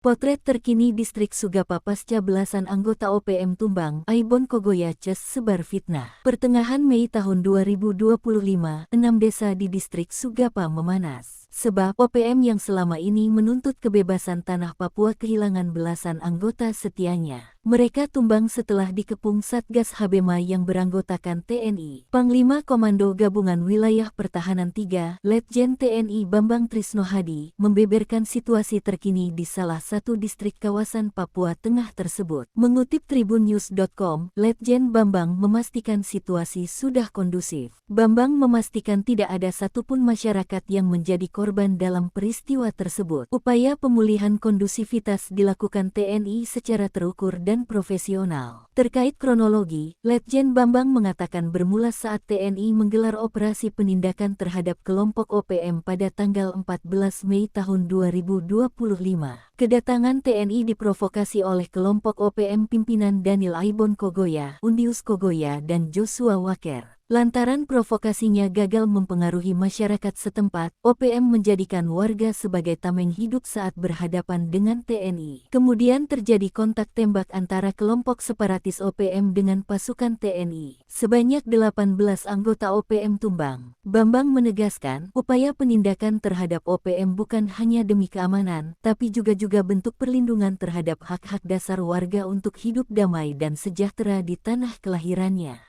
Potret terkini Distrik Sugapa pasca belasan anggota OPM tumbang, Aibon Kogoya Ces sebar fitnah. Pertengahan Mei tahun 2025, 6 desa di Distrik Sugapa memanas. Sebab OPM yang selama ini menuntut kebebasan tanah Papua kehilangan belasan anggota setianya. Mereka tumbang setelah dikepung Satgas Habema yang beranggotakan TNI. Panglima Komando Gabungan Wilayah Pertahanan 3, Letjen TNI Bambang Trisno Hadi, membeberkan situasi terkini di salah satu distrik kawasan Papua Tengah tersebut. Mengutip tribunnews.com, Letjen Bambang memastikan situasi sudah kondusif. Bambang memastikan tidak ada satupun masyarakat yang menjadi korban dalam peristiwa tersebut. Upaya pemulihan kondusivitas dilakukan TNI secara terukur dan profesional. Terkait kronologi, Letjen Bambang mengatakan bermula saat TNI menggelar operasi penindakan terhadap kelompok OPM pada tanggal 14 Mei tahun 2025. Kedatangan TNI diprovokasi oleh kelompok OPM pimpinan Daniel Aibon Kogoya, Undius Kogoya dan Joshua Waker. Lantaran provokasinya gagal mempengaruhi masyarakat setempat, OPM menjadikan warga sebagai tameng hidup saat berhadapan dengan TNI. Kemudian terjadi kontak tembak antara kelompok separatis OPM dengan pasukan TNI. Sebanyak 18 anggota OPM tumbang. Bambang menegaskan, upaya penindakan terhadap OPM bukan hanya demi keamanan, tapi juga bentuk perlindungan terhadap hak-hak dasar warga untuk hidup damai dan sejahtera di tanah kelahirannya.